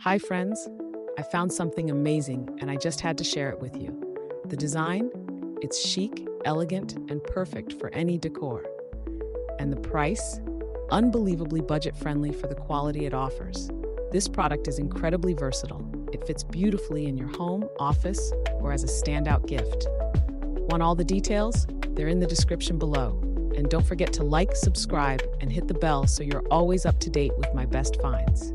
Hi friends, I found something amazing and I just had to share it with you. The design? It's chic, elegant, and perfect for any decor. And the price? Unbelievably budget-friendly for the quality it offers. This product is incredibly versatile. It fits beautifully in your home, office, or as a standout gift. Want all the details? They're in the description below. And don't forget to like, subscribe, and hit the bell so you're always up to date with my best finds.